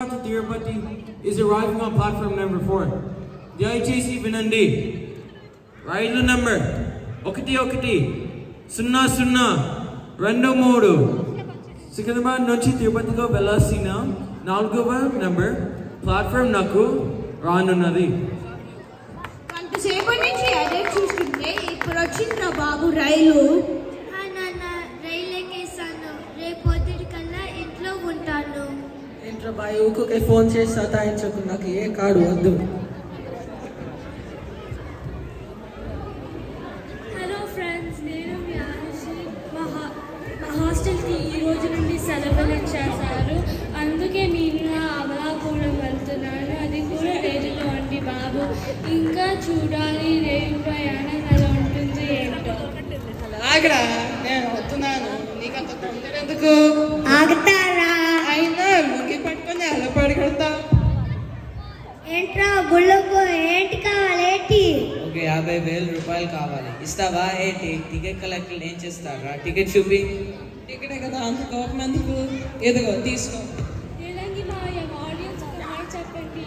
Tirupati is arriving on platform number 4. దయచేసి వినండి. రైలు number 110023 Secunderabad నుంచి తిరుపతిలో వెళ్ళాల్సిన 4వ నంబర్ ప్లాట్ఫామ్ నాకు రానున్నది. అంతసేపటి నుంచి అదే చూస్తుంటే ఇప్పుడు వచ్చిందా బాబు రైలు? నాన్న రైలు ఎక్కేసాను. రేపు పొద్దుటికల్లా ఇంట్లో ఉంటాను. ఏంట్రా బాయ్ ఊకే ఫోన్ చేసి సతాయించకు, నాకు ఏ కార్డు వద్దు. హలో ఫ్రెండ్స్, నేను మీ ఆరుషి. మా హాస్టల్కి ఈ రోజు నుండి సెలవులు ఇచ్చేసారు. అందుకే నేను అమలాపురం వెళ్తున్నాను. అది కూడా రేడిలో అండి బాబు. ఇంకా చూడాలి రైలు ప్రయాణం ఎలా ఉంటుంది ఏంటో. ఆగరా, నేను వస్తున్నాను. నీకంత తొందర ఎందుకు? ఆగుతారా? అయినా లుంగి పట్టుకొని ఎలా పడిగడతా? ఏంట్రా బుల్లకు ఏంటి కావాలి? ఏంటి? ఒక 50,000 రూపాయలు కావాలి. ఇస్తావా? ఏంటి టికెట్ కలెక్టర్ ఏం చేస్తారా? టికెట్ చూపి. టికెటే కదా, అంత కోపం ఎందుకు? ఎదుగో తీసుకో. చెప్పండి.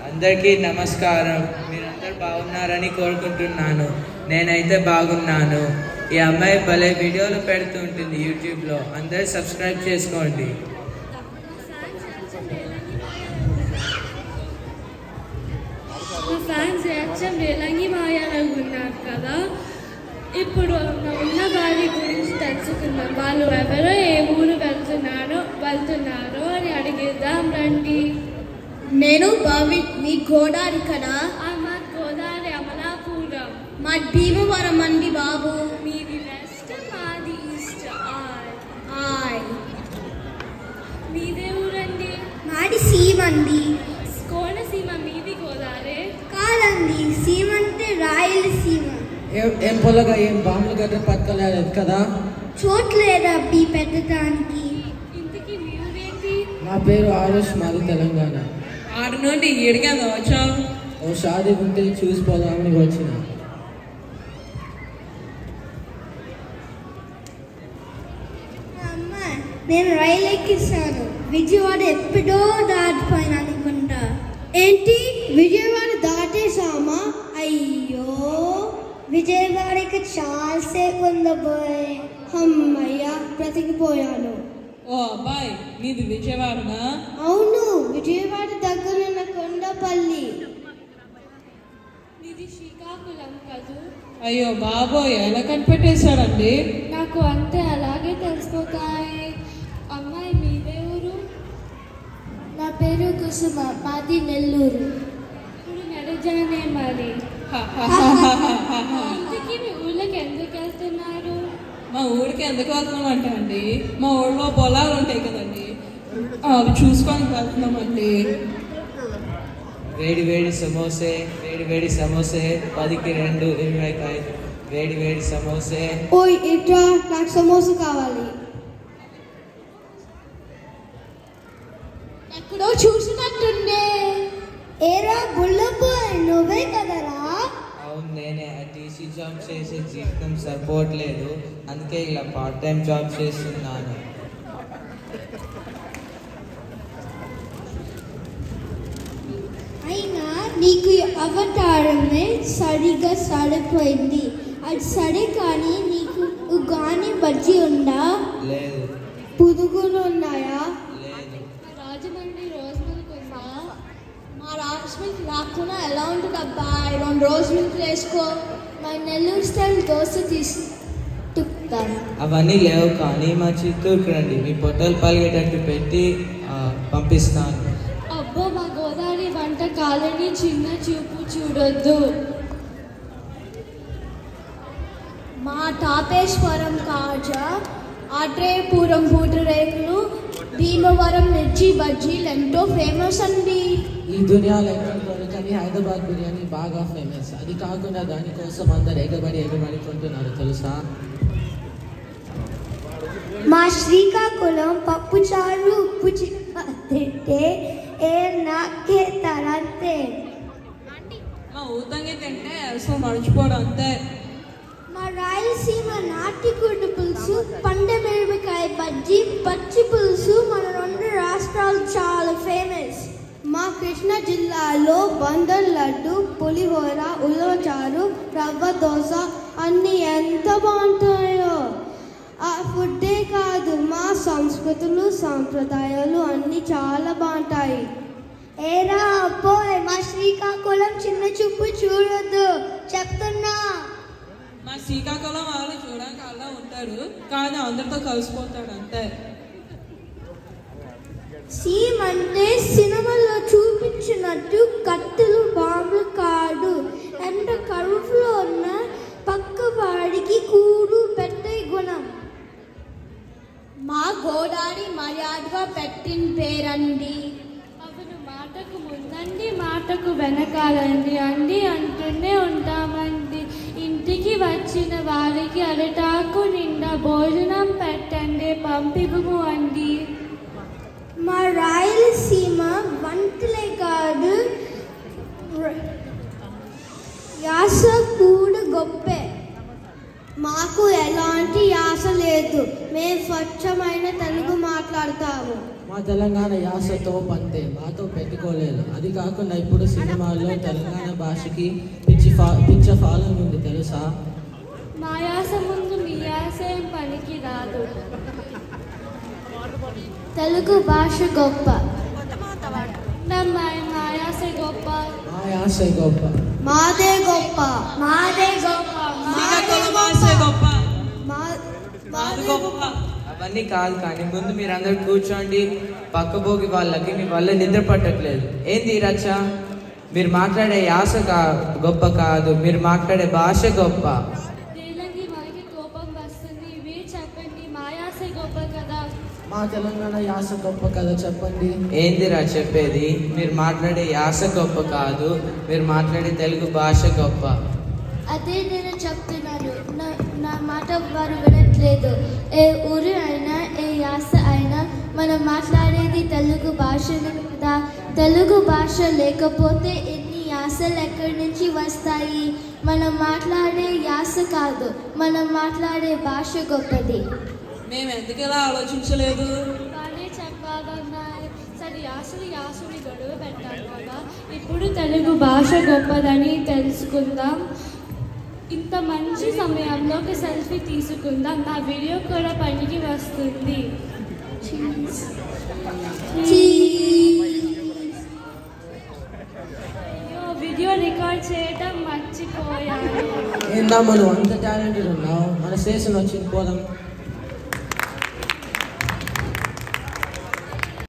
అందరికీ నమస్కారం. మీరందరూ బాగున్నారని కోరుకుంటున్నాను. నేనైతే బాగున్నాను. ఈ అమ్మాయి భలే వీడియోలు పెడుతూ ఉంటుంది యూట్యూబ్లో. అందరూ సబ్స్క్రైబ్ చేసుకోండి. మా ఫ్యాన్స్ అచ్చం రేలంగి మాయాలకు ఉన్నారు కదా. ఇప్పుడు ఉన్న వారి గురించి తెలుసుకుందాం. వాళ్ళు ఎవరో, ఏ ఊరు వెళ్తున్నారో అని అడిగిద్దాం రండి. నేను భవి, మీ గోదావరి కదా? మా గోదావరి అమలాపురం. మా భీమవరం అండి బాబు. మీది వెస్ట్, మాది ఈస్ట్. ఆయ్. మీదే ఊరండి? మాది సీమ అండి. కోనసీమ. మీది గోదావరి కాదండి, సీమ అంటే రాయలసీమ. ఏం పొలగా, ఏం బాంబులు గడ్డ పట్టుకోలేదు కదా? చోట్లేదా బీ పెట్టడానికి? ఇంతకీ మీ ఊరేంటి? నా పేరు ఆరుష్, మాది తెలంగాణ. 6 నుండి 7 వచ్చావు. ఓ షాదీ ఉంటే చూసిపోదామని వచ్చిన. అమ్మ, నేను రైలు ఎక్కిస్తాను. విజయవాడ ఎప్పుడో దాటిపోయినా అనుకుంటా. ఏంటి, విజయవాడ దాటేసామా? అయ్యో, విజయవాడకి చాలాసేపు ఉందబోయ్. అమ్మయ్యా, బ్రతికిపోయాను. ఓ అబ్బాయి, మీది విజయవాడనా? అవును, విజయవాడ దగ్గరున్న కొండపల్లి. మీది శ్రీకాకుళం కదూ? అయ్యో బాబోయ్, ఎలా కనిపెట్టేశాడండి? నాకు అంతే, అలాగే తెలిసిపోతాయి. అమ్మాయి మీదే ఊరు? నా పేరు కుసుమ, మాది నెల్లూరు. ఇప్పుడు నడజానే మరి. ఇంతకీ మీ ఊళ్ళకి ఎందుకు వెళ్తున్నారు? మా ఊరికి ఎందుకు వెళ్తున్నామంటే అండి, మా ఊళ్ళో పొలాలు ఉంటాయి కదండి, అవి చూసుకొని వెళ్తున్నామండి. వేడి వేడి సమోసే, వేడి వేడి సమోసే, 10కి 2 25. వేడి వేడి సమోసే. ఓయ్ ఇట్రా, నాకు సమోసా కావాలి. ఎక్కడో చూసినట్టుండే. ఏరా బుల్లబాయ్, నువ్వే కదరా? అవును నేనే. ఆ టీసీ జాబ్ చేసే జీవితం సరిపోవట్లేదు, అందుకే ఇలా పార్ట్ టైం జాబ్ చేస్తున్నాను. అయినా నీకు అవతారమే సరిగా సరిపోయింది. అది సరే, కానీ నీకు ఉగాని బజ్జీ ఉందా? లేదు. పురుగులు ఉన్నాయా? లేదు. రాజమండ్రి రోజు మిల్క్ ఉందా? మా రాజ్ మిల్క్ రాకుండా ఎలా ఉంటుంది అబ్బాయి? 2 రోజు మిల్క్ వేసుకో. మా నెల్లూరు స్టైల్ దోశ తుక్కుతాను. అవన్నీ లేవు, కానీ మా చిత్తూరుకు రండి, మీ పొట్టలు పలిగేటట్టు పెట్టి పంపిస్తాను. అబ్బో, మా గోదావరి వంటకాలని చిన్న చూపు చూడొద్దు. మా తాపేశ్వరం కాజా, ఆట్రేయపురం పూటరేకులు, భీమవరం మిర్చి బజ్జీలు ఎంతో ఫేమస్ అండి. ఈ దునియాలో ఎక్కడ దొరకని హైదరాబాద్ బిర్యానీ బాగా ఫేమస్. అది కాకుండా దానికోసం అందరు ఎగబడి కొంటున్నారు తెలుసా? మా శ్రీకాకుళం పప్పుచారు ఉప్పు తింటే ఏ నాకే తరంతే. మా ఊతంగి తింటే అసలు మర్చిపోవడం అంతే. మా రాయలసీమ నాటికోడి పులుసు, పండమిరపకాయ బజ్జీ, పచ్చి పులుసు మన 2 రాష్ట్రాలు చాలా ఫేమస్. మా కృష్ణా జిల్లాలో బందర్ లడ్డు, పులిహోర, ఉలవచారు, రవ్వ దోశ అన్నీ ఎంత బాగుంటాయో. ఆ ఫుడ్డే కాదు, మా సంస్కృతులు సాంప్రదాయాలు అన్నీ చాలా బాగుంటాయి. ఏరా అబ్బోయ్, మా శ్రీకాకుళం చిన్న చూపు చూడొద్దు చెప్తున్నా. మా శ్రీకాకుళం వాళ్ళు చూడడానికి అలా ఉంటారు, కానీ అందరితో కలిసిపోతాడు అంతే. సీమ్ అంటే సినిమాలో చూపించినట్టు కత్తులు బాంబులు కాదు. ఎంత కరువులో ఉన్న పక్క వాడికి కూడు పెట్టే గుణం. మా గోదావరి మర్యాదగా పెట్టిన పేరండి. అవును, మాటకు ముందండి, మాటకు వెనకాలండి అండి అంటూనే ఉంటామండి. ఇంటికి వచ్చిన వారికి అరటాకు నిండా భోజనం పెట్టండి, పంపివ్వము అండి. మా రాయలసీమ వంటలే కాదు, యాస కూడా గొప్పే. మాకు ఎలాంటి యాస లేదు, మేము స్వచ్ఛమైన తెలుగు మాట్లాడతాము. మా తెలంగాణ యాసతో పంతే, మాతో పెట్టుకోలేదు. అది కాకుండా ఇప్పుడు సినిమాల్లో తెలంగాణ భాషకి పిచ్చ ఫాలోయింగ్ ఉంది తెలుసా? మా యాస ముందు మీ యాస ఏం పనికి రాదు. తెలుగు భాష గొప్ప. మా యాస గొప్ప. మా యాస గొప్ప. మాదే గొప్ప. మాదే గొప్ప. శ్రీకాకుళం భాష గొప్ప. మాది గొప్ప. అవన్నీ కాదు, కానీ ముందు మీరందరూ కూర్చోండి. పక్కబోగి వాళ్ళకి మీ వల్ల నిద్ర పట్టట్లేదు. ఏంది రచ్చ? మీరు మాట్లాడే యాస గొప్ప కాదు, మీరు మాట్లాడే భాష గొప్ప. వీళ్ళకి మనకి కోపం వస్తుంది. మీరు చెప్పండి, మా యాస గొప్ప కదా. మా తెలంగాణ యాస గొప్ప కదా, చెప్పండి. ఏందిరా చెప్పేది? మీరు మాట్లాడే యాస గొప్ప కాదు, మీరు మాట్లాడే తెలుగు భాష గొప్ప. అదే నేను చెప్తున్నాను, నా మాట వారు వినట్లేదు. ఏ ఊరు అయినా, ఏ యాస అయినా మనం మాట్లాడేది తెలుగు భాషనే కదా. తెలుగు భాష లేకపోతే ఎన్ని యాసలు ఎక్కడి నుంచి వస్తాయి? మనం మాట్లాడే యాస కాదు, మనం మాట్లాడే భాష గొప్పది. మేము ఎందుకు ఇలా ఆలోచించలేదు? బాగానే చెప్పాలన్నా సరే, యాసుని గొడవ పెట్టాలి కదా. ఇప్పుడు తెలుగు భాష గొప్పదని తెలుసుకుందాం. ఇంత మంచి సమయంలో ఒక సెల్ఫీ తీసుకుందాం. నా వీడియో కూడా పనికి వస్తుంది. అయ్యో, వీడియో రికార్డ్ చేయటం మర్చిపోయాను. ఏందమ్మా నువ్వు అంత టాలెంటెడ్ ఉన్నావు? మన స్టేషన్ వచ్చింది, పోదాం.